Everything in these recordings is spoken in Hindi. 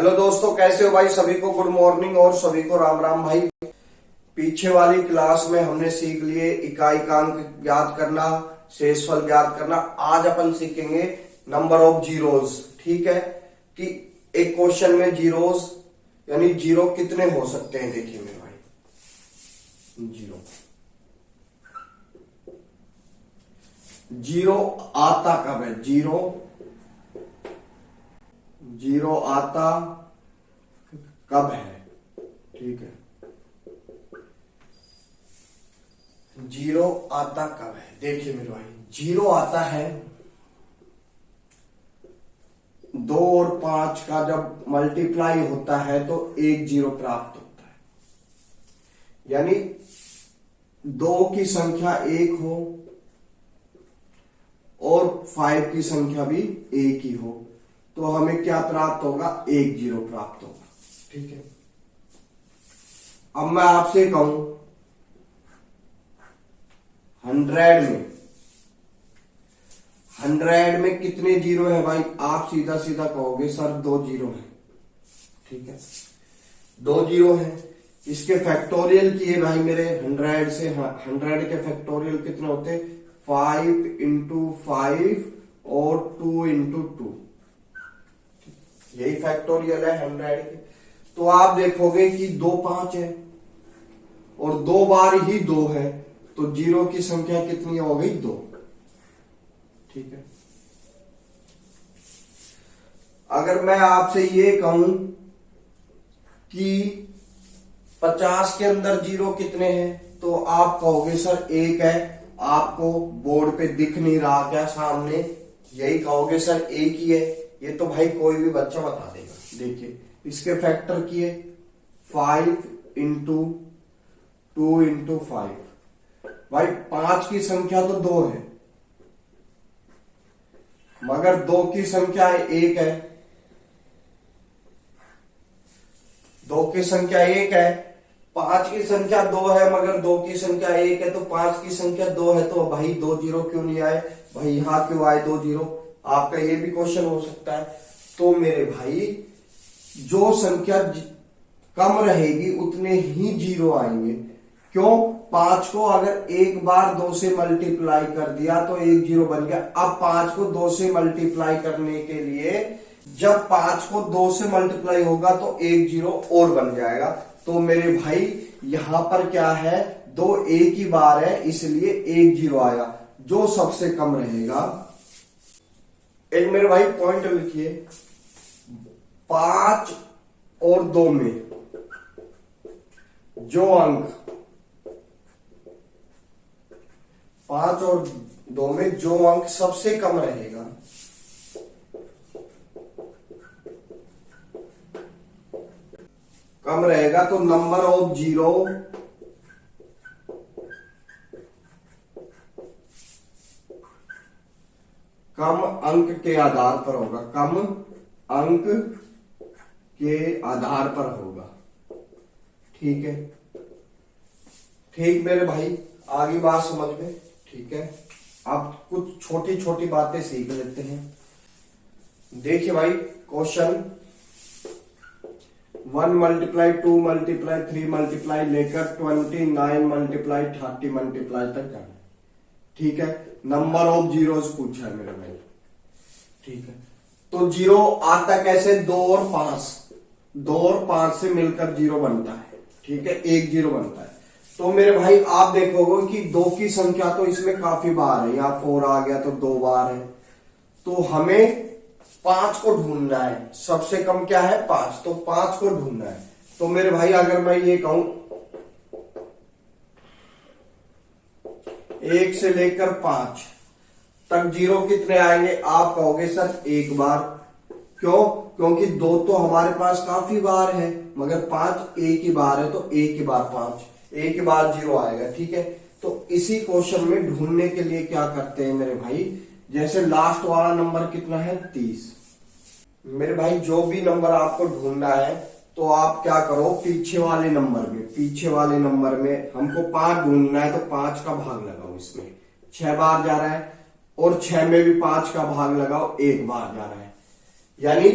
हेलो दोस्तों, कैसे हो भाई? सभी को गुड मॉर्निंग और सभी को राम राम भाई। पीछे वाली क्लास में हमने सीख लिए इकाइकांक ज्ञात करना, शेषफल ज्ञात करना। आज अपन सीखेंगे नंबर ऑफ जीरोज। ठीक है कि एक क्वेश्चन में जीरोज यानी जीरो कितने हो सकते हैं। देखिए मेरे भाई, जीरो आता कब है? जीरो आता कब है? ठीक है, जीरो आता कब है? देखिए मेरे भाई, जीरो आता है 2 और 5 का जब मल्टीप्लाई होता है तो एक जीरो प्राप्त होता है। यानी 2 की संख्या 1 हो और 5 की संख्या भी 1 ही हो तो हमें क्या प्राप्त होगा? एक जीरो प्राप्त होगा। ठीक है, अब मैं आपसे कहूं 100 में कितने जीरो है भाई? आप सीधा सीधा कहोगे सर 2 जीरो है। ठीक है, 2 जीरो है। इसके फैक्टोरियल किए भाई मेरे 100 से। 100 के फैक्टोरियल कितने होते? 5 इंटू 5 और 2 इंटू 2। यही फैक्टोरियल है 100 के। तो आप देखोगे कि 2 5 है और 2 बार ही 2 है तो जीरो की संख्या कितनी हो गई? 2। ठीक है, अगर मैं आपसे ये कहूं कि 50 के अंदर जीरो कितने हैं तो आप कहोगे सर 1 है। आपको बोर्ड पे दिख नहीं रहा क्या सामने? यही कहोगे सर 1 ही है। ये तो भाई कोई भी बच्चा बता देगा। देखिए इसके फैक्टर किए 5 इंटू 2 इंटू 5। भाई 5 की संख्या तो 2 है मगर 2 की संख्या 1 है। 2 की संख्या 1 है, 5 की संख्या 2 है मगर 2 की संख्या 1 है तो 5 की संख्या 2 है। तो भाई 2 जीरो क्यों नहीं आए? भाई यहां क्यों आए 2 जीरो? आपका ये भी क्वेश्चन हो सकता है। तो मेरे भाई जो संख्या कम रहेगी उतने ही जीरो आएंगे। क्यों? 5 को अगर एक बार 2 से मल्टीप्लाई कर दिया तो एक जीरो बन गया। अब 5 को 2 से मल्टीप्लाई करने के लिए जब 5 को 2 से मल्टीप्लाई होगा तो एक जीरो और बन जाएगा। तो मेरे भाई यहां पर क्या है? 2 एक ही बार है इसलिए एक जीरो आया। जो सबसे कम रहेगा, एक मेरे भाई पॉइंट लिखिए, 5 और 2 में जो अंक 5 और 2 में जो अंक सबसे कम रहेगा तो नंबर ऑफ जीरो कम अंक के आधार पर होगा। कम अंक के आधार पर होगा। ठीक है, ठीक मेरे भाई, आगे बात समझ में। ठीक है, अब कुछ छोटी छोटी बातें सीख लेते हैं। देखिए भाई, क्वेश्चन 1 मल्टीप्लाई 2 मल्टीप्लाई 3 मल्टीप्लाई लेकर 29 मल्टीप्लाई 30 मल्टीप्लाई तक करना। ठीक है, नंबर ऑफ जीरोस पूछा है मेरे भाई। ठीक है, तो जीरो आता कैसे? 2 और 5। 2 और 5 से मिलकर जीरो बनता है। ठीक है, एक जीरो बनता है। तो मेरे भाई आप देखोगे कि 2 की संख्या तो इसमें काफी बार है। यहां 4 आ गया तो 2 बार है। तो हमें 5 को ढूंढना है। सबसे कम क्या है? 5। तो 5 को ढूंढना है। तो मेरे भाई अगर मैं ये कहूं 1 से लेकर 5 तक जीरो कितने आएंगे? आप कहोगे सर एक बार। क्यों? क्योंकि 2 तो हमारे पास काफी बार है मगर 5 एक ही बार है तो एक ही बार 5, एक ही बार जीरो आएगा। ठीक है, तो इसी क्वेश्चन में ढूंढने के लिए क्या करते हैं मेरे भाई, जैसे लास्ट वाला नंबर कितना है? 30। मेरे भाई जो भी नंबर आपको ढूंढना है तो आप क्या करो, पीछे वाले नंबर में हमको 5 ढूंढना है तो 5 का भाग लगाओ। इसमें 6 बार जा रहा है और 6 में भी 5 का भाग लगाओ, एक बार जा रहा है। यानी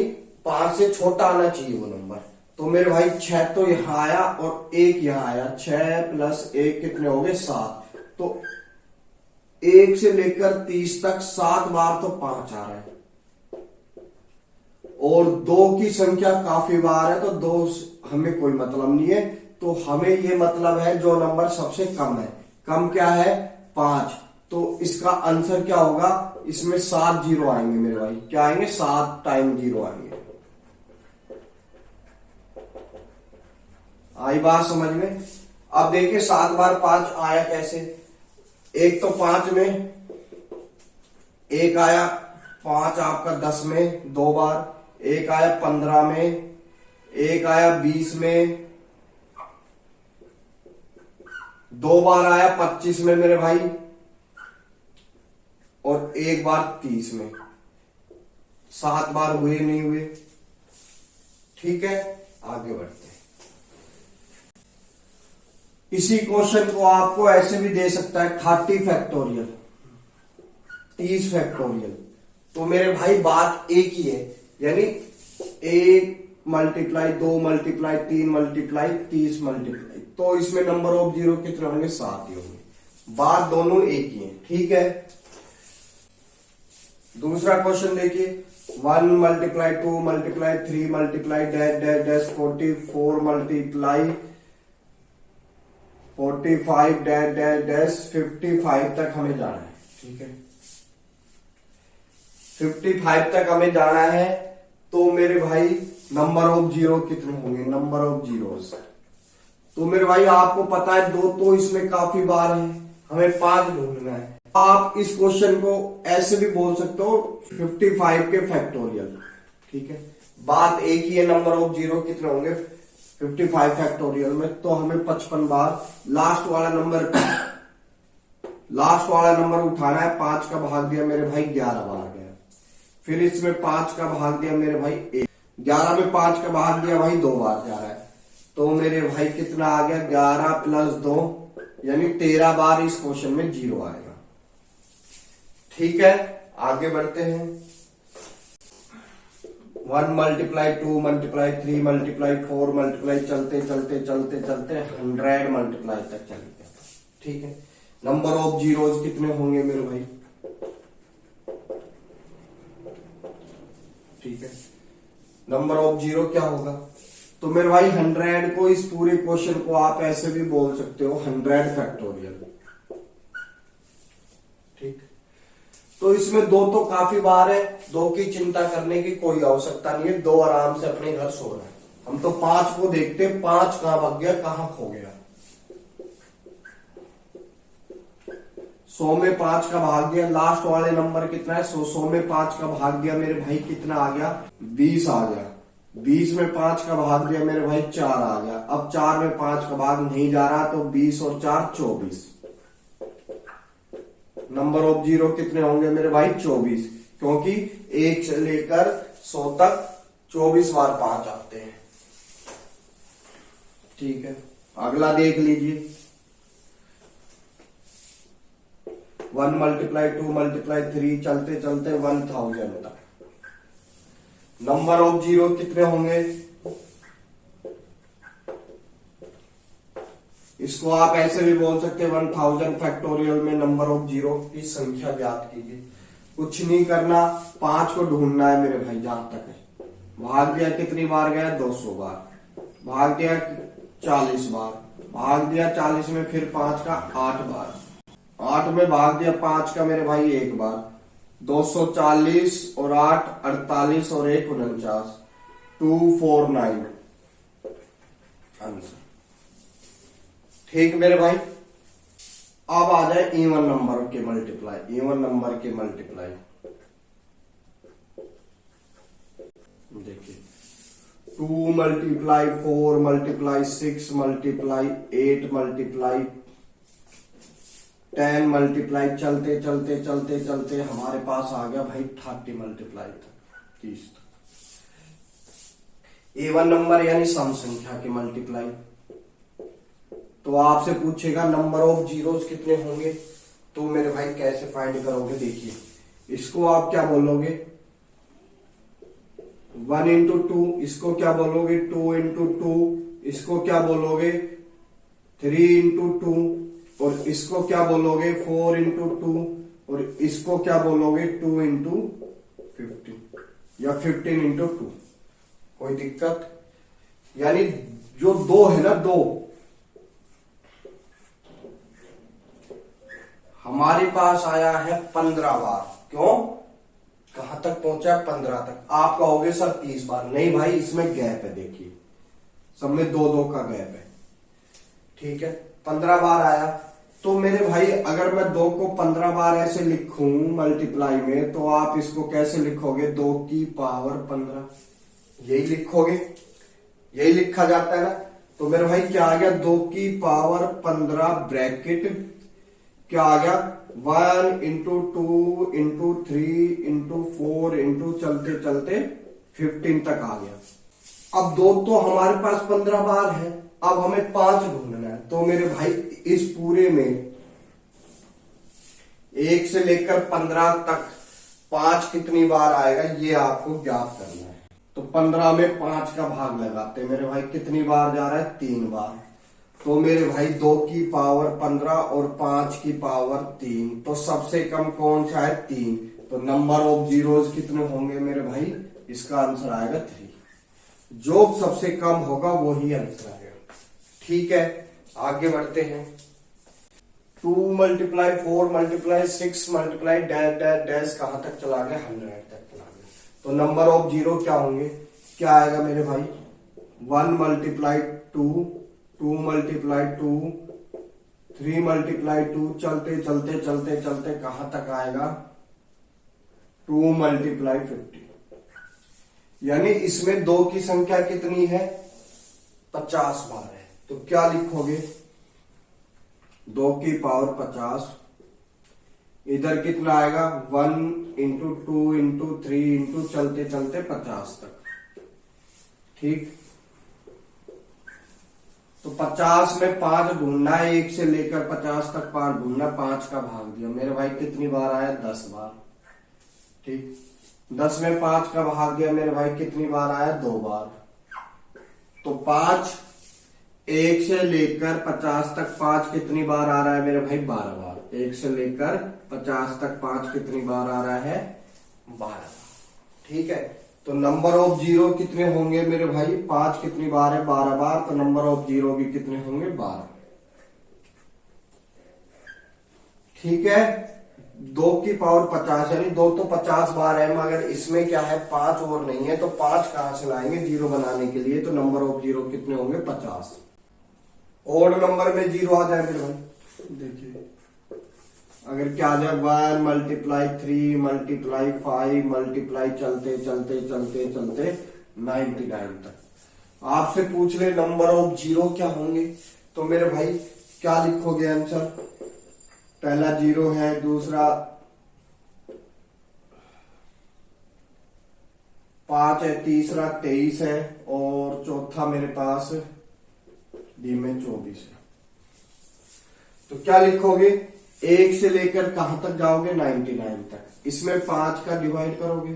5 से छोटा आना चाहिए वो नंबर। तो मेरे भाई 6 तो यहां आया और 1 यहां आया, 6 प्लस 1 कितने हो गए 7। तो 1 से लेकर 30 तक 7 बार तो 5 आ रहा है, और 2 की संख्या काफी बार है, तो 2 हमें कोई मतलब नहीं है। तो हमें ये मतलब है जो नंबर सबसे कम है। कम क्या है 5। तो इसका आंसर क्या होगा, इसमें 7 जीरो आएंगे मेरे भाई। क्या आएंगे 7 टाइम जीरो आएंगे। आई बात समझ में। अब देखिए 7 बार 5 आया कैसे। एक तो 5 में 1 आया, 5 आपका 10 में 2 बार, 1 आया 15 में, 1 आया 20 में, 2 बार आया 25 में मेरे भाई, और 1 बार 30 में। 7 बार हुए नहीं हुए। ठीक है, आगे बढ़ते हैं। इसी क्वेश्चन को आपको ऐसे भी दे सकता है 30 फैक्टोरियल, 30 फैक्टोरियल। तो मेरे भाई बात एक ही है, यानी 1 मल्टीप्लाई 2 मल्टीप्लाई 3 मल्टीप्लाई 30 मल्टीप्लाई, तो इसमें नंबर ऑफ जीरो कितने होंगे 7 ही होंगे। बात दोनों एक ही है। ठीक है, दूसरा क्वेश्चन देखिए। 1 multiply 2 multiply 3 multiply dash dash dash 44 multiply 45 dash dash dash 55 तक हमें जाना है। ठीक है, 55 तक हमें जाना है। तो मेरे भाई नंबर ऑफ जीरो कितने होंगे, नंबर ऑफ जीरोस। तो मेरे भाई आपको पता है 2 तो इसमें काफी बार है, हमें 5 ढूंढना है। आप इस क्वेश्चन को ऐसे भी बोल सकते हो 55 के फैक्टोरियल। ठीक है, बात एक ही है, नंबर ऑफ जीरो कितने होंगे 55 फैक्टोरियल में। तो हमें 55 बार लास्ट वाला नंबर उठाना है। 5 का भाग दिया मेरे भाई 11 बार गया, फिर इसमें 5 का भाग दिया मेरे भाई 1, 11 में 5 का भाग दिया भाई 2 बार जा रहा है। तो मेरे भाई कितना आ गया 11 प्लस 2, यानी 13 बार इस क्वेश्चन में जीरो आएगा। ठीक है, आगे बढ़ते हैं। 1 मल्टीप्लाई 2 मल्टीप्लाई 3 मल्टीप्लाई 4 मल्टीप्लाई चलते चलते चलते चलते 100 मल्टीप्लाई तक चल गया। ठीक है, नंबर ऑफ जीरोज कितने होंगे मेरे भाई। ठीक है, नंबर ऑफ जीरो क्या होगा। तो मेरे भाई 100 को, इस पूरे क्वेश्चन को आप ऐसे भी बोल सकते हो 100 फैक्टोरियल। ठीक, तो इसमें 2 तो काफी बार है, 2 की चिंता करने की कोई आवश्यकता नहीं है। 2 आराम से अपने घर सो रहे हैं। हम तो 5 को देखते, 5 कहां भाग गया, कहां खो गया। 100 में 5 का भाग दिया, लास्ट वाले नंबर कितना है 100 में 5 का भाग दिया मेरे भाई कितना आ गया 20 आ गया। 20 में 5 का भाग दिया मेरे भाई 4 आ गया। अब 4 में 5 का भाग नहीं जा रहा, तो 20 और 4 24। नंबर ऑफ जीरो कितने होंगे मेरे भाई 24, क्योंकि 1 से लेकर 100 तक 24 बार 5 आते हैं। ठीक है, अगला देख लीजिए। 1 मल्टीप्लाई 2 मल्टीप्लाई 3 चलते चलते 1000 तक। नंबर ऑफ जीरो कितने होंगे, इसको आप ऐसे भी बोल सकते हैं 1000 फैक्टोरियल में नंबर ऑफ जीरो की संख्या ज्ञात कीजिए। कुछ नहीं करना, 5 को ढूंढना है मेरे भाई। जहां तक है भाग दिया कितनी बार गया 200 बार, भाग दिया 40 बार, भाग दिया 40 में फिर 5 का 8 बार, 8 में भाग दिया 5 का मेरे भाई 1 बार। 240 और 8 48 और 1 49, 249 आंसर। ठीक मेरे भाई, अब आ जाए इवन नंबर के मल्टीप्लाई। इवन नंबर के मल्टीप्लाई देखिए, 2 multiply 4 multiply 6 multiply 8 multiply 10 multiply चलते चलते चलते चलते हमारे पास आ गया भाई 30 मल्टीप्लाई तक, 30 तक। इवन नंबर यानी सम संख्या के मल्टीप्लाई। तो आपसे पूछेगा नंबर ऑफ जीरोस कितने होंगे, तो मेरे भाई कैसे फाइंड करोगे। देखिए, इसको आप क्या बोलोगे 1 इंटू टू, इसको क्या बोलोगे 2 इंटू टू, इसको क्या बोलोगे 3 इंटू टू, और इसको क्या बोलोगे 4 इंटू टू, और इसको क्या बोलोगे 2 इंटू 15 या 15 इंटू टू। कोई दिक्कत? यानी जो दो है ना, दो हमारे पास आया है 15 बार। क्यों? कहां तक पहुंचा? 15 तक। आप कहोगे सर 30 बार। नहीं भाई, इसमें गैप है, देखिए सब में दो दो का गैप है। ठीक है, 15 बार आया। तो मेरे भाई अगर मैं 2 को 15 बार ऐसे लिखूं मल्टीप्लाई में, तो आप इसको कैसे लिखोगे? 2 की पावर 15, यही लिखोगे, यही लिखा जाता है ना। तो मेरे भाई क्या आ गया? 2 की पावर 15 ब्रैकेट क्या आ गया? 1 into two into 3 into 4 into चलते चलते 15 तक आ गया। अब 2 तो हमारे पास 15 बार है, अब हमें 5 ढूंढना है। तो मेरे भाई इस पूरे में 1 से लेकर 15 तक 5 कितनी बार आएगा, ये आपको ज्ञात करना है। तो 15 में 5 का भाग लगाते हैं मेरे भाई, कितनी बार जा रहा है? 3 बार। तो मेरे भाई 2 की पावर 15 और 5 की पावर 3, तो सबसे कम कौन सा है? 3। तो नंबर ऑफ जीरोस कितने होंगे मेरे भाई? इसका आंसर आएगा 3। जो सबसे कम होगा वही आंसर आएगा। ठीक है, आगे बढ़ते हैं। 2 multiply 4 multiply 6 multiply dash dash dash कहां तक चला गया? 100 तक चला गया। तो नंबर ऑफ जीरो क्या होंगे? क्या आएगा मेरे भाई? 1 मल्टीप्लाई 2, 2 मल्टीप्लाई 2, 3 मल्टीप्लाई 2, चलते चलते चलते चलते कहां तक आएगा? 2 मल्टीप्लाई 50। यानी इसमें 2 की संख्या कितनी है? 50 बार है। तो क्या लिखोगे? 2 की पावर 50, इधर कितना आएगा? 1 इंटू 2 इंटू 3 इंटू चलते चलते 50 तक। ठीक, तो 50 में 5 ढूंढना है, 1 से लेकर 50 तक 5 ढूंढना, 5 का भाग दिया मेरे भाई, कितनी बार आया? 10 बार। ठीक, 10 में 5 का भाग दिया मेरे भाई, कितनी बार आया? 2 बार। तो 5 1 से लेकर 50 तक 5 कितनी बार आ रहा है मेरे भाई? 12 बार। 1 से लेकर 50 तक 5 कितनी बार आ रहा है? 12 बार। ठीक है, तो नंबर ऑफ जीरो कितने होंगे मेरे भाई? 5 कितनी बार है? 12 बार। तो नंबर ऑफ जीरो भी कितने होंगे? 12। ठीक है, 2 की पावर 50, यानी 2 तो 50 बार है, मगर इसमें क्या है? 5 और नहीं है। तो 5 कहां से लाएंगे जीरो बनाने के लिए? तो नंबर ऑफ जीरो कितने होंगे? 50। ओड नंबर में जीरो आ जाए मेरे भाई, देखिए अगर क्या आ जाए? 1 मल्टीप्लाई 3 मल्टीप्लाई 5 मल्टीप्लाई चलते चलते चलते चलते 99 तक। आपसे पूछ ले नंबर ऑफ जीरो क्या होंगे, तो मेरे भाई क्या लिखोगे आंसर? पहला 0 है, दूसरा 5 है, तीसरा 23 है, और चौथा मेरे पास डी में 24 है। तो क्या लिखोगे? 1 से लेकर कहां तक जाओगे? 99 तक। इसमें 5 का डिवाइड करोगे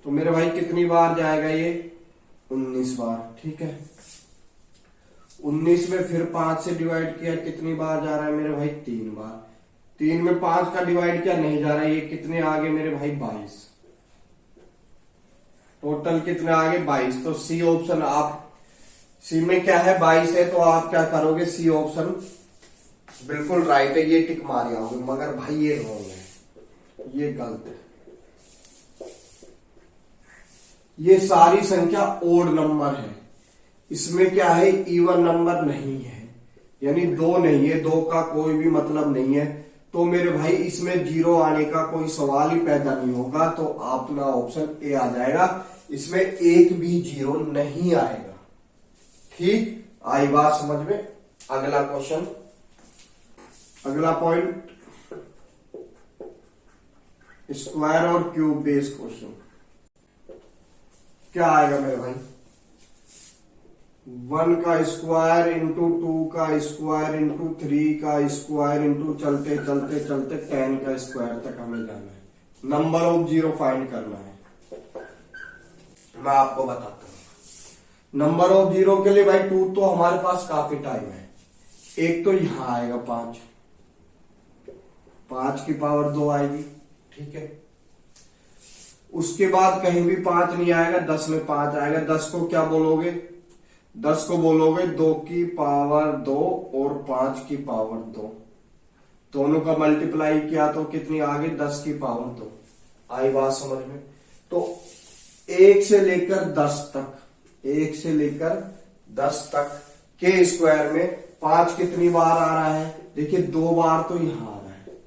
तो मेरे भाई कितनी बार जाएगा ये? 19 बार। ठीक है, 19 में फिर 5 से डिवाइड किया, कितनी बार जा रहा है मेरे भाई? 3 बार। 3 में 5 का डिवाइड किया, नहीं जा रहा है, ये कितने आगे मेरे भाई? 22। टोटल कितने आगे? 22। तो सी ऑप्शन, आप सी में क्या है? 22 है, तो आप क्या करोगे? सी ऑप्शन बिल्कुल राइट है, ये टिक मार आओगे। मगर भाई ये रॉन्ग है, ये गलत है। ये सारी संख्या ओड नंबर है, इसमें क्या है? इवन नंबर नहीं है, यानी 2 नहीं है, 2 का कोई भी मतलब नहीं है। तो मेरे भाई इसमें जीरो आने का कोई सवाल ही पैदा नहीं होगा। तो अपना ऑप्शन ए आ जाएगा, इसमें एक भी जीरो नहीं आएगा। ठीक, आई बात समझ में? अगला क्वेश्चन, अगला पॉइंट, स्क्वायर और क्यूब बेस्ड क्वेश्चन। क्या आएगा मेरे भाई? 1 का स्क्वायर इंटू 2 का स्क्वायर इंटू 3 का स्क्वायर इंटू चलते चलते चलते 10 का स्क्वायर तक हमें जाना है। नंबर ऑफ जीरो फाइंड करना है। मैं आपको बताता हूँ। नंबर ऑफ जीरो के लिए भाई 2 तो हमारे पास काफी टाइम है। एक तो यहां आएगा 5, 5 की पावर 2 आएगी, ठीक है। उसके बाद कहीं भी 5 नहीं आएगा, 10 में 5 आएगा। 10 को क्या बोलोगे? 10 को बोलोगे 2 की पावर 2 और 5 की पावर 2, दोनों का मल्टीप्लाई किया तो कितनी आ गई? 10 की पावर 2। आई बात समझ में? तो 1 से लेकर 10 तक, 1 से लेकर 10 तक के स्क्वायर में 5 कितनी बार आ रहा है? देखिए 2 बार तो यहां आ रहा है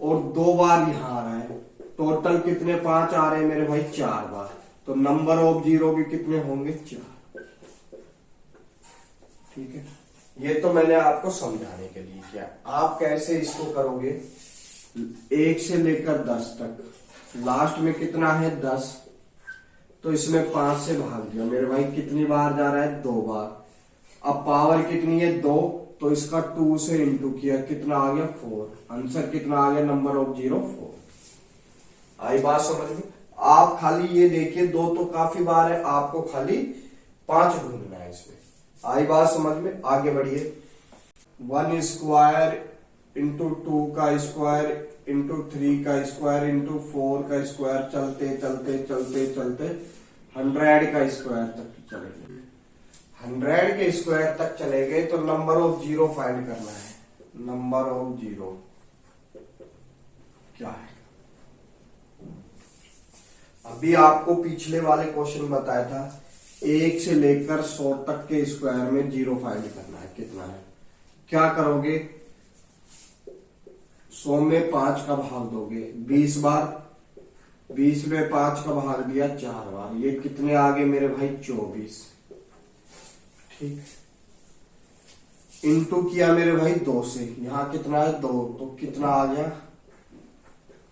और 2 बार यहां आ रहा है। टोटल कितने 5 आ रहे हैं मेरे भाई? 4 बार। तो नंबर ऑफ जीरो भी कितने होंगे? 4। ठीक है, ये तो मैंने आपको समझाने के लिए किया। आप कैसे इसको करोगे? 1 से लेकर 10 तक, लास्ट में कितना है? 10। तो इसमें 5 से भाग दिया मेरे भाई, कितनी बार जा रहा है? 2 बार। अब पावर कितनी है? 2, तो इसका 2 से इंटू किया, कितना आ गया? 4। आंसर कितना आ गया? Number of zero 4। आई बात समझ में? आप खाली ये देखिए 2 तो काफी बार है, आपको खाली 5 ढूंढना है इसमें। आई बात समझ में? आगे बढ़िए। 1 स्क्वायर इंटू 2 का स्क्वायर इंटू 3 का स्क्वायर इंटू 4 का स्क्वायर, चलते चलते चलते चलते 100 का स्क्वायर तक चले गए। 100 के स्क्वायर तक चले गए तो नंबर ऑफ जीरो फाइंड करना है। नंबर ऑफ जीरो क्या है? अभी आपको पिछले वाले क्वेश्चन बताया था 1 से लेकर 100 तक के स्क्वायर में जीरो फाइंड करना है। कितना है? क्या करोगे? 100 में 5 का भाग दोगे 20 बार, 20 में 5 का भाग दिया 4 बार। ये कितने आ गए मेरे भाई? 24। ठीक, इंटू किया मेरे भाई 2 से, यहां कितना है? 2, तो कितना आ गया?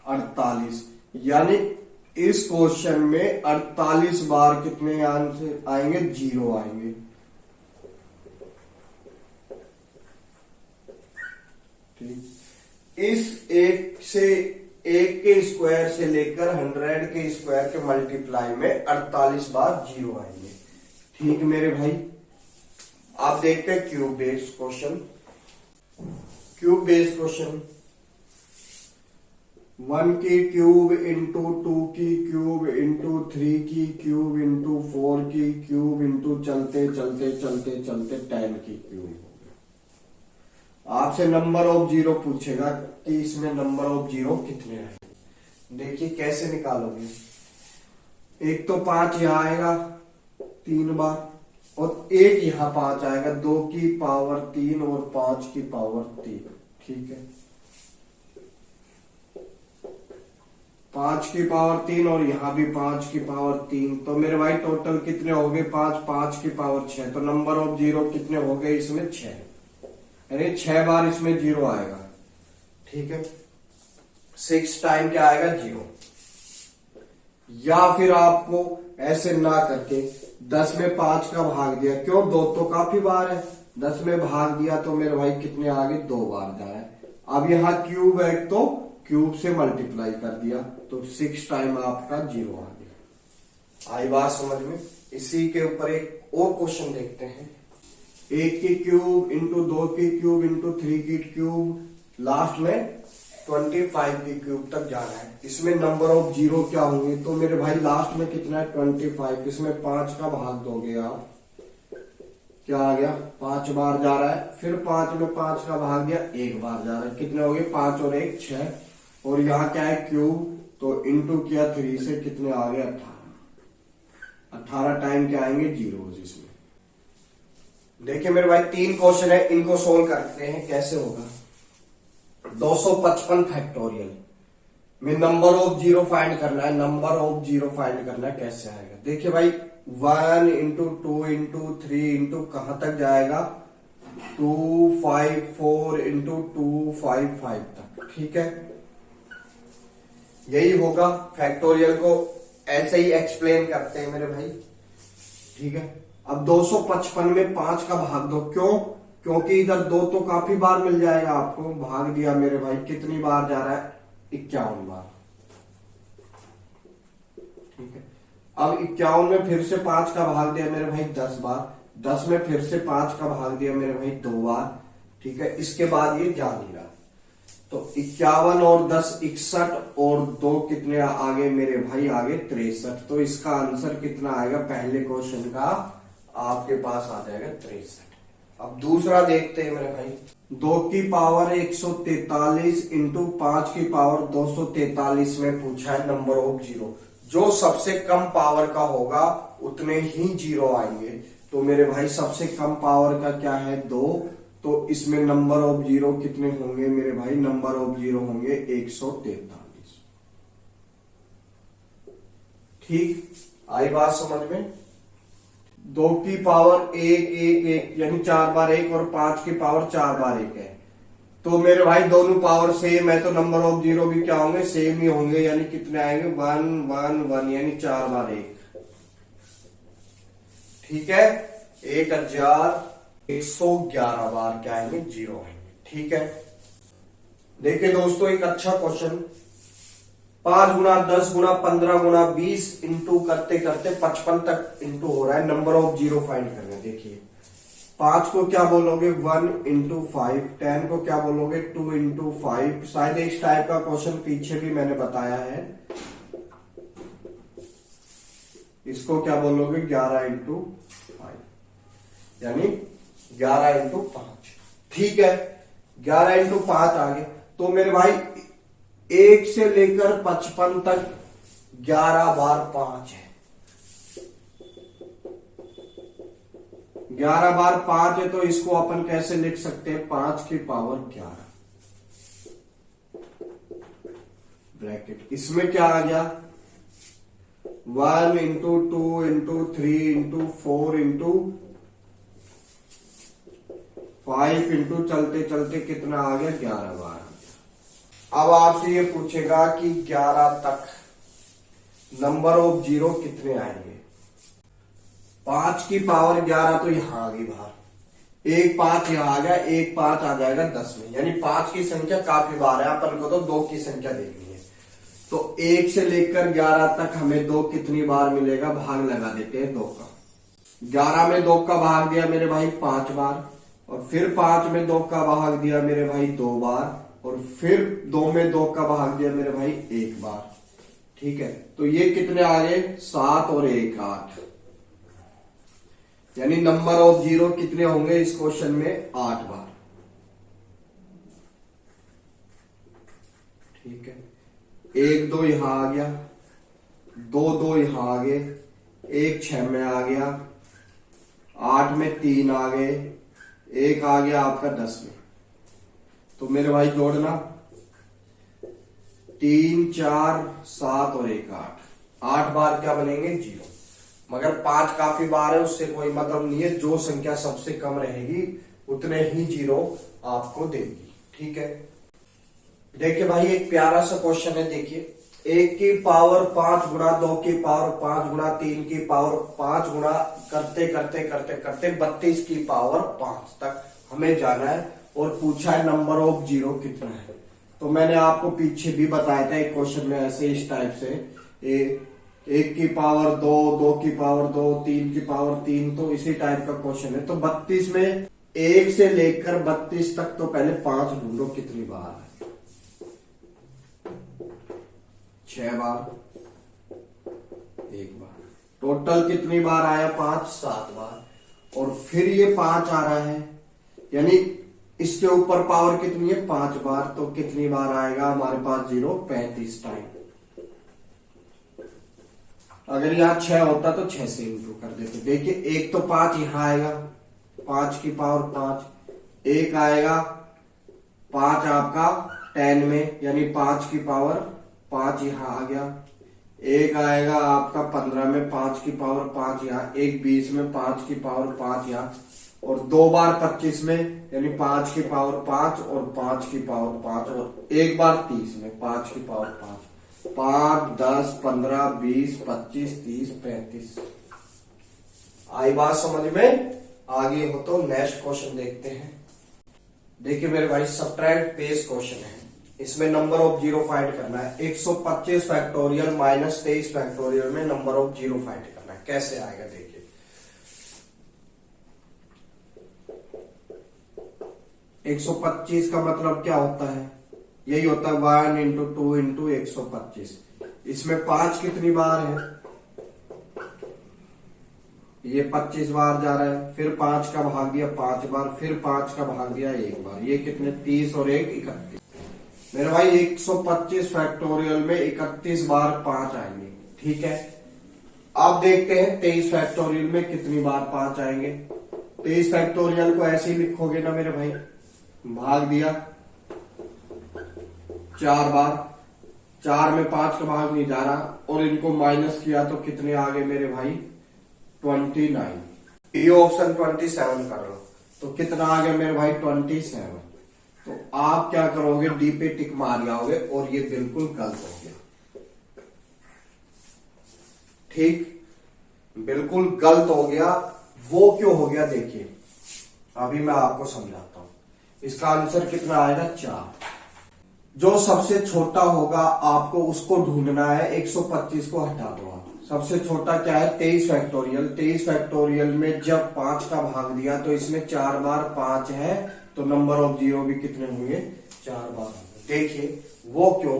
48। यानी इस क्वेश्चन में 48 बार कितने आंसर आएंगे? जीरो आएंगे। ठीक, इस 1 के स्क्वायर से लेकर 100 के स्क्वायर के मल्टीप्लाई में 48 बार जीरो आएंगे। ठीक मेरे भाई, आप देखते हैं cube based question. Cube based question 1 की क्यूब इंटू 2 की क्यूब इंटू 3 की क्यूब इंटू 4 की क्यूब इंटू चलते चलते चलते चलते 10 की क्यूब। आपसे नंबर ऑफ जीरो पूछेगा कि इसमें नंबर ऑफ जीरो कितने हैं। देखिए कैसे निकालोगे? एक तो 5 यहां आएगा 3 बार और एक यहां 5 आएगा, 2 की पावर 3 और 5 की पावर 3। ठीक है, 5 की पावर 3 और यहां भी 5 की पावर 3, तो मेरे भाई टोटल कितने हो गए? 5, 5 की पावर 6। तो नंबर ऑफ जीरो कितने हो गए इसमें? 6। यानी 6 बार इसमें जीरो आएगा। ठीक है, 6 टाइम क्या आएगा? जीरो। या फिर आपको ऐसे ना करके 10 में 5 का भाग दिया, क्यों? 2 तो काफी बार है, 10 में भाग दिया तो मेरे भाई कितने आ गए? 2 बार जा रहा है। अब यहां क्यूब है तो क्यूब से मल्टीप्लाई कर दिया तो 6 टाइम आपका जीरो आ गया। आई बात समझ में? इसी के ऊपर एक और क्वेश्चन देखते हैं। 1 की क्यूब इंटू 2 की क्यूब इंटू 3 की क्यूब, लास्ट में 25 की क्यूब तक जाना है। इसमें नंबर ऑफ जीरो क्या होंगे? तो मेरे भाई लास्ट में कितना है? 25। इसमें 5 का भाग दोगे आप, क्या आ गया? 5 बार जा रहा है। फिर 5 में 5 का भाग दिया, 1 बार जा रहा है। कितने हो गए? 5 और 1 6। और यहाँ क्या है? क्यूब, तो इंटू किया 3 से, कितने आ गए? 18। 18 टाइम क्या आएंगे? जीरोज इसमें। देखिए मेरे भाई 3 क्वेश्चन है, इनको सोल्व करते हैं। कैसे होगा? 255 फैक्टोरियल में नंबर ऑफ जीरो फाइंड करना है। नंबर ऑफ जीरो फाइंड करना है, कैसे आएगा? देखिए भाई 1 इंटू 2 इंटू 3 इंटू कहां तक जाएगा? 254 इंटू 255 तक। ठीक है, यही होगा। फैक्टोरियल को ऐसे ही एक्सप्लेन करते हैं मेरे भाई। ठीक है, अब 255 में 5 का भाग दो, क्यों? क्योंकि इधर 2 तो काफी बार मिल जाएगा आपको। भाग दिया मेरे भाई, कितनी बार जा रहा है? 51 बार। ठीक है, अब 51 में फिर से 5 का भाग दिया मेरे भाई 10 बार, 10 में फिर से 5 का भाग दिया मेरे भाई 2 बार, ठीक है। इसके बाद ये जा नहीं रहा, तो 51 और 10 61 और 2 कितने आगे मेरे भाई, आगे 63। तो इसका आंसर कितना आएगा पहले क्वेश्चन का, आपके पास आ जाएगा 63। अब दूसरा देखते हैं मेरे भाई, 2 की पावर 143 इंटू 5 की पावर 243 में पूछा है नंबर ऑफ जीरो। जो सबसे कम पावर का होगा उतने ही जीरो आएंगे। तो मेरे भाई सबसे कम पावर का क्या है 2, तो इसमें नंबर ऑफ जीरो कितने होंगे मेरे भाई, नंबर ऑफ जीरो होंगे 143। ठीक, आई बात समझ में। 2 की पावर 1 1 1 यानी 4 बार 1 और 5 की पावर 4 बार 1 है। तो मेरे भाई दोनों पावर सेम है, तो नंबर ऑफ जीरो भी क्या होंगे, सेम ही होंगे। यानी कितने आएंगे 1 1 1, यानी 4 बार 1। ठीक है, 1111 बार क्या आएंगे, जीरो आएंगे। ठीक है, देखिए दोस्तों एक अच्छा क्वेश्चन, 5 गुना 10 गुना 15 गुना 20 इंटू करते करते 55 तक इंटू हो रहा है, नंबर ऑफ जीरो फाइंड करना। देखिए 5 को क्या बोलोगे 1 इंटू 5, 10 को क्या बोलोगे 2 इंटू 5। शायद इस टाइप का क्वेश्चन पीछे भी मैंने बताया है। इसको क्या बोलोगे 11 इंटू 5, यानी 11 इंटू 5। ठीक है, 11 इंटू 5 आ गए। तो मेरे भाई 1 से लेकर 55 तक 11 बार 5 है, 11 बार 5 है। तो इसको अपन कैसे लिख सकते हैं, 5 की पावर 11 ब्रैकेट, इसमें क्या आ गया 1 into 2 into 3 into 4 into 5 into चलते चलते कितना आ गया 11 बार। अब आपसे ये पूछेगा कि 11 तक नंबर ऑफ जीरो कितने आएंगे। 5 की पावर 11 तो यहां आ गई बाहर, एक 5 यहां आ गया, एक 5 आ जाएगा 10 में, यानी 5 की संख्या काफी बार है। अपन को तो 2 की संख्या देखनी है। तो 1 से लेकर 11 तक हमें 2 कितनी बार मिलेगा, भाग लगा देते हैं 2 का। 11 में 2 का भाग दिया मेरे भाई 5 बार, और फिर 5 में 2 का भाग दिया मेरे भाई 2 बार, और फिर 2 में 2 का भाग दिया मेरे भाई 1 बार। ठीक है, तो ये कितने आ गए 7 और 1 8, यानी नंबर ऑफ जीरो कितने होंगे इस क्वेश्चन में 8 बार। ठीक है, 1 2 यहां आ गया, 2 2 यहां आ गए, 1 6 में आ गया, 8 में 3 आ गए, 1 आ गया आपका 10 में। तो मेरे भाई जोड़ना 3 4 7 और 1 8 बार क्या बनेंगे जीरो। मगर 5 काफी बार है, उससे कोई मतलब नहीं है। जो संख्या सबसे कम रहेगी उतने ही जीरो आपको देगी। ठीक है, देखिए भाई एक प्यारा सा क्वेश्चन है। देखिए 1 की पावर 5 गुना 2 की पावर 5 गुना 3 की पावर 5 गुना करते करते करते करते 32 की पावर 5 तक हमें जाना है, और पूछा है नंबर ऑफ जीरो कितना है। तो मैंने आपको पीछे भी बताया था एक क्वेश्चन में ऐसे इस टाइप से, 1 की पावर 2, 2 की पावर 2, 3 की पावर 3, तो इसी टाइप का क्वेश्चन है। तो 32 में 1 से लेकर 32 तक तो पहले 5 ढूंढो कितनी बार है, 6 बार, 1 बार, टोटल कितनी बार आया 5 7 बार, और फिर ये 5 आ रहा है, यानी इसके ऊपर पावर कितनी है 5 बार। तो कितनी बार आएगा हमारे पास जीरो 35 टाइम। अगर यहां 6 होता तो 6 से इंटू कर देते। देखिए एक तो 5 यहां आएगा, 5 की पावर 5, एक आएगा 5 आपका 10 में, यानी 5 की पावर 5 यहां आ गया, एक आएगा आपका 15 में 5 की पावर 5 यहां, एक 20 में 5 की पावर 5 यहां, और 2 बार 25 में, यानी 5 की पावर 5 और 5 की पावर 5, और एक बार 30 में 5 की पावर 5, 5 10 15 20 25 30 35। आई बात समझ में? आगे हो तो नेक्स्ट क्वेश्चन देखते हैं। देखिए मेरे भाई सब्ट्रैक्ट बेस क्वेश्चन है। इसमें नंबर ऑफ जीरो फाइंड करना है। 125 फैक्टोरियल माइनस 23 फैक्टोरियल में नंबर ऑफ जीरो फाइंड करना है। कैसे आएगा देखिए, 125 का मतलब क्या होता है, यही होता है 1 इंटू 2 इंटू 125। इसमें 5 कितनी बार है, ये 25 बार जा रहा है, फिर 5 का भाग दिया 5 बार, फिर 5 का भाग दिया 1 बार, ये कितने 30 और 1 31। मेरे भाई 125 फैक्टोरियल में 31 बार 5 आएंगे, ठीक है। अब देखते हैं 23 फैक्टोरियल में कितनी बार 5 आएंगे। 23 फैक्टोरियल को ऐसे ही लिखोगे ना मेरे भाई, भाग दिया 4 बार, 4 में 5 का भाग नहीं जा रहा, और इनको माइनस किया तो कितने आ गए मेरे भाई 29। ये ऑप्शन 27 कर लो तो कितना आ गया मेरे भाई 27। तो आप क्या करोगे, डी पे टिक मार जाओगे और ये बिल्कुल गलत हो गया, ठीक, बिल्कुल गलत हो गया। वो क्यों हो गया देखिए, अभी मैं आपको समझाता हूं। इसका आंसर कितना आएगा 4। जो सबसे छोटा होगा आपको उसको ढूंढना है, 125 को हटा दो आप। सबसे छोटा क्या है 23 फैक्टोरियल। 23 फैक्टोरियल में जब 5 का भाग दिया तो इसमें 4 बार 5 है, तो नंबर ऑफ जीरो भी कितने होंगे 4 बार। देखिए वो क्यों,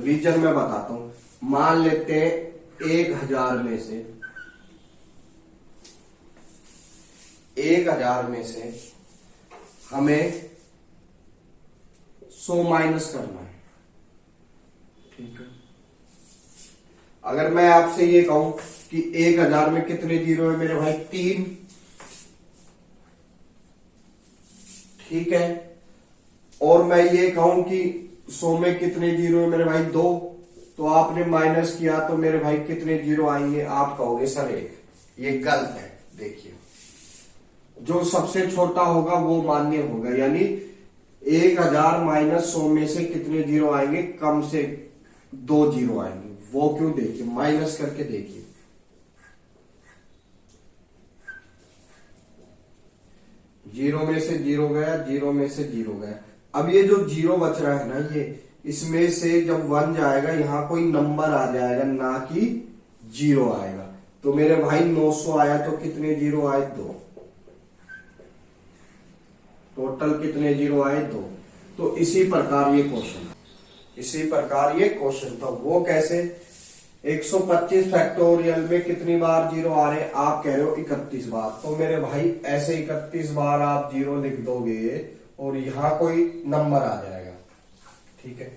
रीजन मैं बताता हूं। मान लेते हैं 1000 में से 1000 में से हमें 100 माइनस करना है, ठीक है। अगर मैं आपसे ये कहूं कि 1000 में कितने जीरो है मेरे भाई 3, ठीक है, और मैं ये कहूं कि 100 में कितने जीरो है मेरे भाई 2, तो आपने माइनस किया तो मेरे भाई कितने जीरो आएंगे, आप कहोगे सर 1। ये गलत है। देखिए जो सबसे छोटा होगा वो मान्य होगा, यानी 1000 माइनस 100 में से कितने जीरो आएंगे, कम से 2 जीरो आएंगे। वो क्यों, देखिए माइनस करके देखिए, जीरो में से जीरो गया, जीरो में से जीरो गया। अब ये जो जीरो बच रहा है ना, ये इसमें से जब 1 जाएगा यहां कोई नंबर आ जाएगा, ना कि जीरो आएगा। तो मेरे भाई 900 आया तो कितने जीरो आए 2, टोटल कितने जीरो आए 2। तो इसी प्रकार ये क्वेश्चन, इसी प्रकार ये क्वेश्चन था। वो कैसे, 125 फैक्टोरियल में कितनी बार जीरो आ रहे हैं, आप कह रहे हो 31 बार, तो मेरे भाई ऐसे 31 बार आप जीरो लिख दोगे और यहां कोई नंबर आ जाएगा, ठीक है।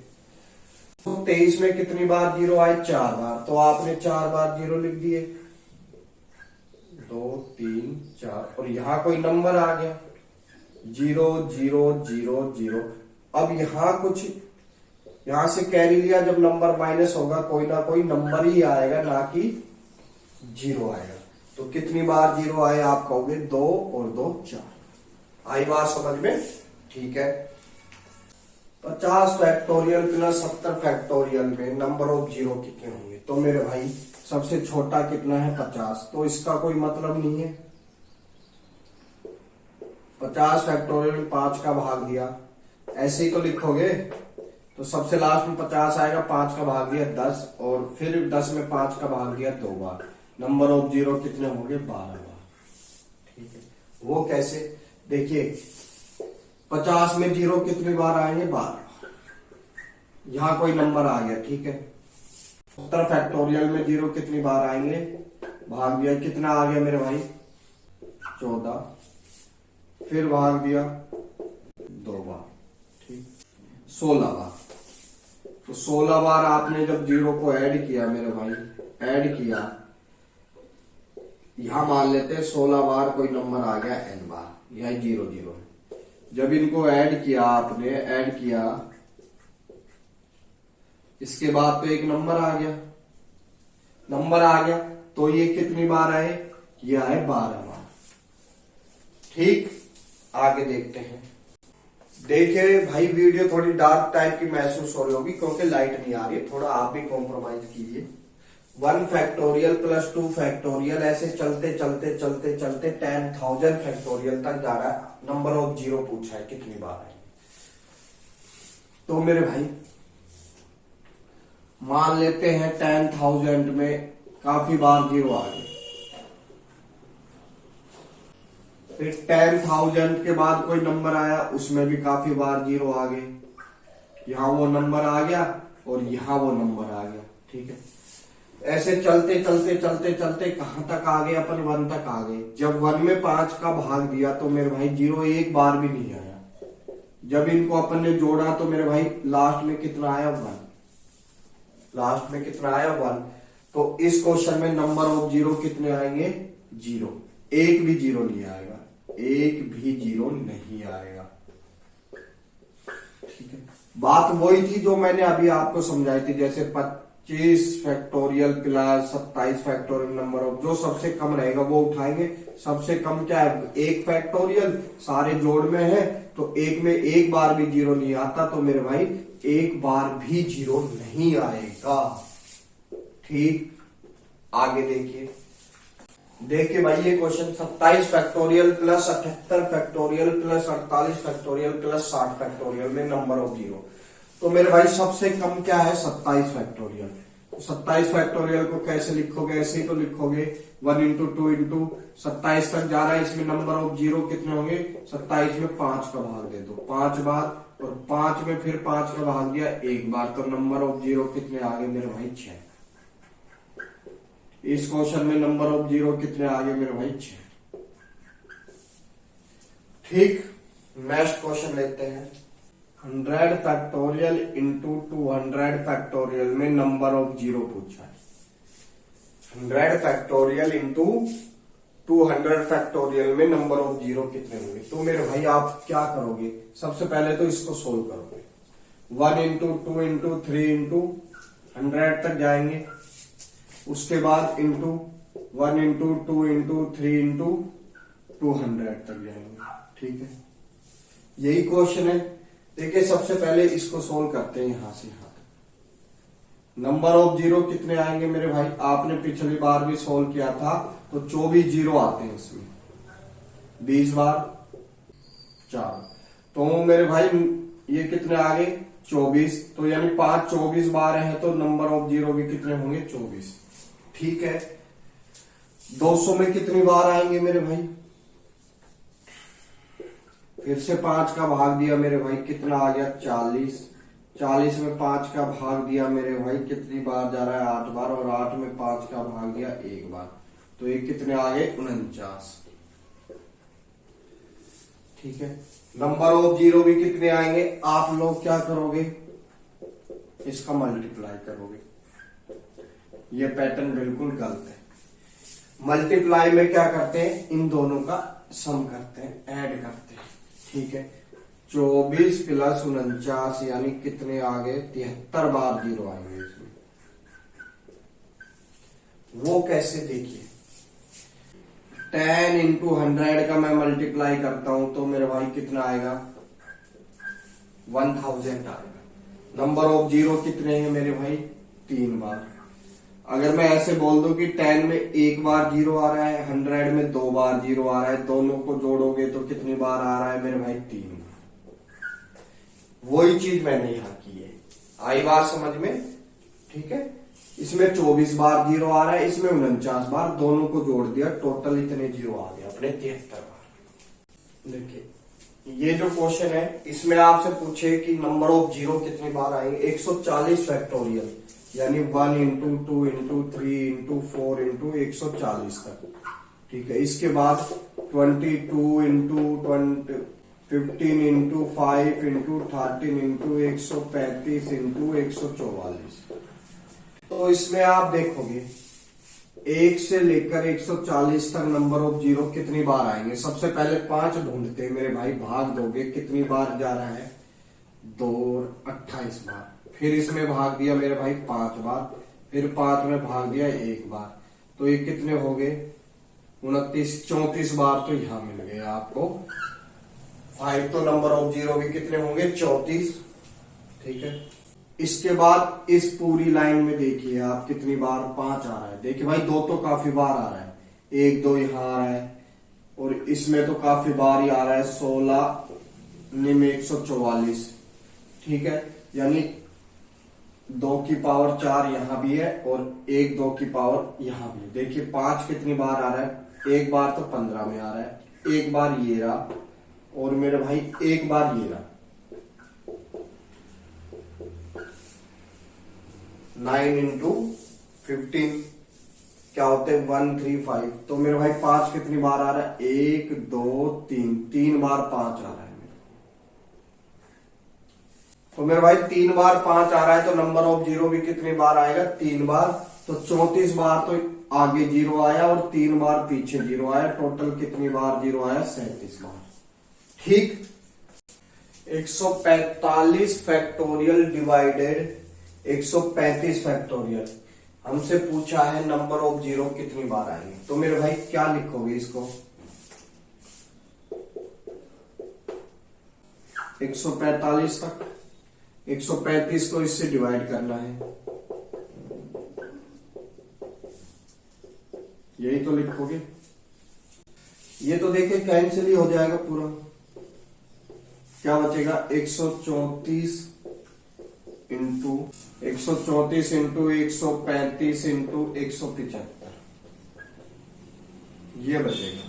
तो 23 में कितनी बार जीरो आए 4 बार, तो आपने 4 बार जीरो लिख दिए, 2 3 4, और यहां कोई नंबर आ गया 0 0 0 0। अब यहां कुछ, यहां से कैरी लिया, जब नंबर माइनस होगा कोई ना कोई नंबर ही आएगा, ना कि जीरो आएगा। तो कितनी बार जीरो आए, आप कहोगे 2 और 2 4। आई बात समझ में, ठीक है। 50 फैक्टोरियल प्लस 70 फैक्टोरियल में नंबर ऑफ जीरो कितने होंगे, तो मेरे भाई सबसे छोटा कितना है 50, तो इसका कोई मतलब नहीं है। 50 फैक्टोरियल में 5 का भाग दिया, ऐसे ही तो लिखोगे, तो सबसे लास्ट में 50 आएगा, 5 का भाग दिया 10, और फिर 10 में 5 का भाग दिया 2 बार, नंबर ऑफ जीरो कितने होंगे 12 बार, ठीक है। वो कैसे, देखिए 50 में जीरो कितनी बार आएंगे 12, यहां कोई नंबर आ गया, ठीक है। 70 फैक्टोरियल में जीरो कितनी बार आएंगे, भाग दिया, कितना आ गया मेरे भाई 14, फिर भाग दिया 2 बार, ठीक, 16 बार। तो 16 बार आपने जब जीरो को ऐड किया मेरे भाई, ऐड किया, यहां मान लेते हैं 16 बार कोई नंबर आ गया n बार, यह 0 0 है। जब इनको ऐड किया आपने, ऐड किया, इसके बाद तो एक नंबर आ गया, नंबर आ गया, तो ये कितनी बार आए, ये आए 12 बार, ठीक। आगे देखते हैं। देखिए भाई वीडियो थोड़ी डार्क टाइप की महसूस हो रही होगी क्योंकि लाइट नहीं आ रही है, थोड़ा आप भी कॉम्प्रोमाइज कीजिए। 1 फैक्टोरियल प्लस 2 फैक्टोरियल, ऐसे चलते चलते चलते चलते 10,000 फैक्टोरियल तक जा रहा है। नंबर ऑफ जीरो पूछा है कितनी बार है, तो मेरे भाई मान लेते हैं 10,000 में काफी बार जीरो आ गए, फिर 10,000 के बाद कोई नंबर आया उसमें भी काफी बार जीरो आ गए, यहां वो नंबर आ गया और यहां वो नंबर आ गया। ठीक है, ऐसे चलते चलते चलते चलते कहां तक आ गए अपन, 1 तक आ गए। जब 1 में 5 का भाग दिया तो मेरे भाई जीरो एक बार भी नहीं आया। जब इनको अपन ने जोड़ा तो मेरे भाई लास्ट में कितना आया, 1। लास्ट में कितना आया, 1। तो इस क्वेश्चन में नंबर ऑफ जीरो कितने आएंगे, 0। एक भी जीरो नहीं आएगा, एक भी जीरो नहीं आएगा। ठीक है, बात वही थी जो मैंने अभी आपको समझाई थी, जैसे 25 factorial plus 27 factorial, number of जो सबसे कम रहेगा वो उठाएंगे। सबसे कम क्या है, 1 फैक्टोरियल, सारे जोड़ में है तो एक में एक बार भी जीरो नहीं आता, तो मेरे भाई एक बार भी जीरो नहीं आएगा। ठीक, आगे देखिए भाई ये question 27 factorial plus 78 factorial plus 48 factorial plus 60 factorial में नंबर ऑफ जीरो। तो मेरे भाई सबसे कम क्या है, 27 फैक्टोरियल। तो 27 फैक्टोरियल को कैसे लिखोगे, ऐसे ही तो लिखोगे 1 इंटू 2 इंटू 27 तक जा रहा है, इसमें नंबर ऑफ जीरो कितने होंगे, 27 में 5 का भाग दे दो 5 बार, और 5 में फिर 5 का भाग दिया एक बार, तो नंबर ऑफ जीरो कितने आ गए मेरे भाई, 6। इस क्वेश्चन में नंबर ऑफ जीरो कितने आ गए मेरे भाई, 6। ठीक, नेक्स्ट क्वेश्चन लेते हैं। 100 फैक्टोरियल इंटू 200 फैक्टोरियल में नंबर ऑफ जीरो पूछा है। 100 फैक्टोरियल इंटू 200 फैक्टोरियल में नंबर ऑफ जीरो कितने होंगे। तो मेरे भाई आप क्या करोगे, सबसे पहले तो इसको सोल्व करोगे। 1 इंटू 2 इंटू 3 इंटू 100 तक जाएंगे, उसके बाद इंटू 1 इंटू 2 इंटू 3 इंटू 200 तक जाएंगे। ठीक है, यही क्वेश्चन है। देखिए सबसे पहले इसको सोल्व करते हैं यहां से यहां तक। नंबर ऑफ जीरो कितने आएंगे मेरे भाई, आपने पिछली बार भी सोल्व किया था तो 24 जीरो आते हैं इसमें, 20 बार 4। तो मेरे भाई ये कितने आ गए, 24। तो यानी 5 24 बार हैं तो नंबर ऑफ जीरो भी कितने होंगे, 24। ठीक है, 200 में कितनी बार आएंगे मेरे भाई, फिर से 5 का भाग दिया मेरे भाई, कितना आ गया, 40। 40 में 5 का भाग दिया मेरे भाई, कितनी बार जा रहा है, 8 बार, और 8 में 5 का भाग दिया एक बार, तो ये कितने आ गए, 49। ठीक है, नंबर ऑफ जीरो भी कितने आएंगे, आप लोग क्या करोगे, इसका मल्टीप्लाई करोगे। ये पैटर्न बिल्कुल गलत है। मल्टीप्लाई में क्या करते हैं, इन दोनों का सम करते हैं, ऐड करते हैं। ठीक है, 24 प्लस 49 यानी कितने आ गए, 73 बार जीरो आएंगे इसमें। वो कैसे, देखिए 10 इंटू 100 का मैं मल्टीप्लाई करता हूं तो मेरे भाई कितना आएगा, 1000 आएगा। नंबर ऑफ जीरो कितने हैं मेरे भाई, 3 बार। अगर मैं ऐसे बोल दूं कि 10 में एक बार जीरो आ रहा है, 100 में 2 बार जीरो आ रहा है, दोनों को जोड़ोगे तो कितनी बार आ रहा है मेरे भाई, 3 बार। वही चीज मैंने यहां की है, आई बात समझ में। ठीक है, इसमें 24 बार जीरो आ रहा है, इसमें 49 बार, दोनों को जोड़ दिया, टोटल इतने जीरो आ गए अपने 73 बार। देखिए ये जो क्वेश्चन है इसमें आपसे पूछे कि नंबर ऑफ जीरो कितनी बार आएंगे, 140 फैक्टोरियल यानी 1 इंटू 2 इंटू 3 इंटू 4 इंटू 140 तक। ठीक है, इसके बाद 22 into 15 into 5 into 13 into 135 into 144। तो इसमें आप देखोगे 1 से लेकर 140 तक नंबर ऑफ जीरो कितनी बार आएंगे। सबसे पहले 5 ढूंढते हैं मेरे भाई, भाग दोगे कितनी बार जा रहा है, 2 28 बार। फिर इसमें भाग दिया मेरे भाई 5 बार, फिर 5 में भाग दिया 1 बार, तो ये कितने हो गए, 29 34 बार तो यहां मिल गए आपको 5। तो नंबर ऑफ जीरो भी कितने होंगे, 34। ठीक है, इसके बाद इस पूरी लाइन में देखिए आप कितनी बार 5 आ रहा है। देखिए भाई 2 तो काफी बार आ रहा है, 1 2 यहां आ रहा है, और इसमें तो काफी बार ही आ रहा है, 16 में 144। ठीक है, यानी 2 की पावर 4 यहां भी है और 1 2 की पावर यहां भी है। देखिए 5 कितनी बार आ रहा है, एक बार तो 15 में आ रहा है, एक बार ये रहा और मेरे भाई एक बार ये रहा। 9 इंटू 15 क्या होते हैं 135। तो मेरे भाई 5 कितनी बार आ रहा है, 1 2 3, 3 बार 5 आ रहा है। तो मेरे भाई 3 बार 5 आ रहा है तो नंबर ऑफ जीरो भी कितनी बार आएगा, 3 बार। तो 34 बार तो आगे जीरो आया और 3 बार पीछे जीरो आया। टोटल कितनी बार जीरो आया, 37 बार। ठीक। 145 फैक्टोरियल डिवाइडेड 135 फैक्टोरियल। हमसे पूछा है नंबर ऑफ जीरो कितनी बार आएंगे। तो मेरे भाई क्या लिखोगे इसको, 145 तक। 135 को इससे डिवाइड करना है, यही तो लिखोगे। ये तो देखिए कैंसिल ही हो जाएगा पूरा। क्या बचेगा, 134 इंटू 134 इंटू 135 इंटू 175, ये बचेगा।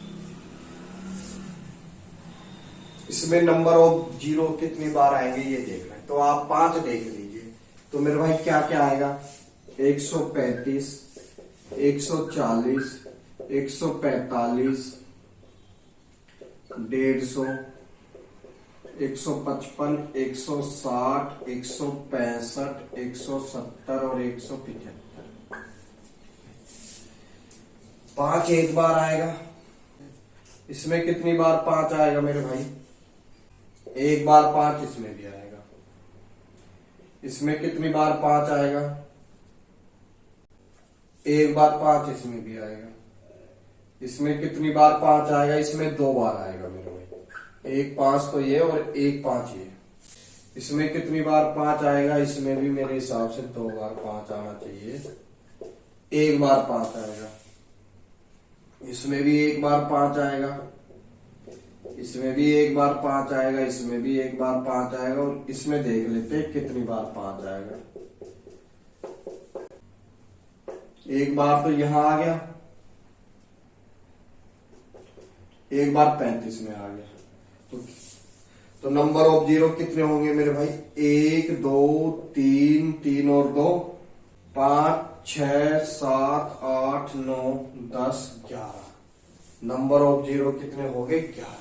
इसमें नंबर ऑफ जीरो कितनी बार आएंगे ये देख रहे हैं। तो आप 5 देख लीजिए। तो मेरे भाई क्या क्या आएगा, 135 140 145 150 155 160 165 170 और 175। 5 एक बार आएगा। इसमें कितनी बार 5 आएगा मेरे भाई, एक बार 5 इसमें भी आएगा। इसमें कितनी बार 5 आएगा, एक बार 5 इसमें भी आएगा। इसमें कितनी बार 5 आएगा, इसमें 2 बार आएगा मेरे भाई, एक 5 तो ये और एक 5 ये। इसमें कितनी बार 5 आएगा, इसमें भी मेरे हिसाब से 2 बार 5 आना चाहिए, एक बार 5 आएगा। इसमें भी एक बार 5 आएगा, इसमें भी एक बार 5 आएगा, इसमें भी एक बार 5 आएगा और इसमें देख लेते हैं कितनी बार 5 आएगा। एक बार तो यहां आ गया, एक बार 35 में आ गया। तो नंबर ऑफ जीरो कितने होंगे मेरे भाई, 1 2 3 3 और 2 5 6 7 8 9 10 11। नंबर ऑफ जीरो कितने हो गए, 11।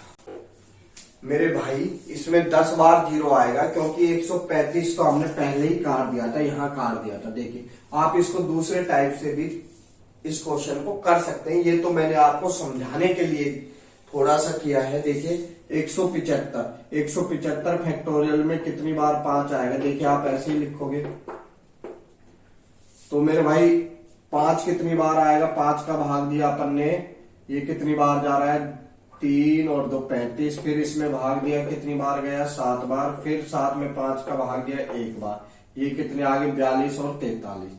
मेरे भाई इसमें 10 बार जीरो आएगा क्योंकि 135 तो हमने पहले ही काट दिया था, यहां काट दिया था। देखिए आप इसको दूसरे टाइप से भी इस क्वेश्चन को कर सकते हैं। ये तो मैंने आपको समझाने के लिए थोड़ा सा किया है। देखिए 175 फैक्टोरियल में कितनी बार 5 आएगा, देखिए आप ऐसे ही लिखोगे। तो मेरे भाई 5 कितनी बार आएगा, 5 का भाग दिया अपन ने, ये कितनी बार जा रहा है, 3 और 2 35। फिर इसमें भाग दिया कितनी बार गया, 7 बार। फिर 7 में 5 का भाग दिया 1 बार। ये कितने आगे, 42 और 43।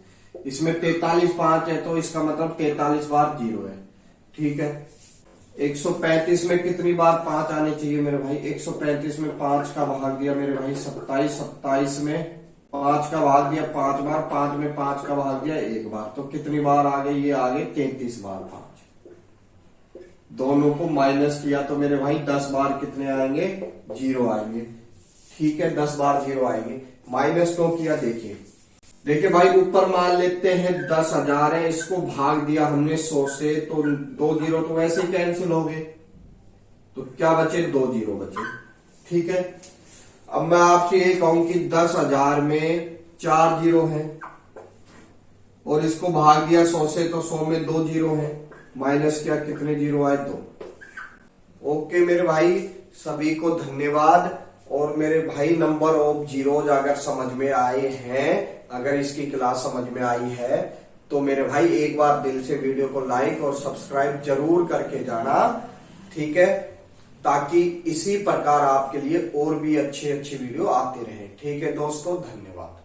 इसमें 43 5 है तो इसका मतलब 43 बार जीरो है। ठीक है। 135 में कितनी बार 5 आने चाहिए मेरे भाई, 135 में 5 का भाग दिया मेरे भाई 27। 27 में 5 का भाग दिया 5 बार। 5 में 5 का भाग दिया 1 बार। तो कितनी बार आ गए, ये आ गए 33 बार 5। दोनों को माइनस किया तो मेरे भाई 10 बार कितने आएंगे, जीरो आएंगे। ठीक है, 10 बार जीरो आएंगे। माइनस क्यों किया, देखिए भाई ऊपर मान लेते हैं 10,000 है, इसको भाग दिया हमने 100 से, तो 2 जीरो तो वैसे ही कैंसिल हो गए। तो क्या बचे, 2 जीरो बचे। ठीक है। अब मैं आपसे ये कहूं कि 10,000 में 4 जीरो है और इसको भाग दिया 100 से, तो 100 में 2 जीरो है। माइनस किया, कितने जीरो आए, 2। ओके मेरे भाई, सभी को धन्यवाद। और मेरे भाई नंबर ऑफ जीरोज अगर समझ में आए हैं, अगर इसकी क्लास समझ में आई है, तो मेरे भाई एक बार दिल से वीडियो को लाइक और सब्सक्राइब जरूर करके जाना। ठीक है, ताकि इसी प्रकार आपके लिए और भी अच्छे अच्छे वीडियो आते रहे। ठीक है दोस्तों, धन्यवाद।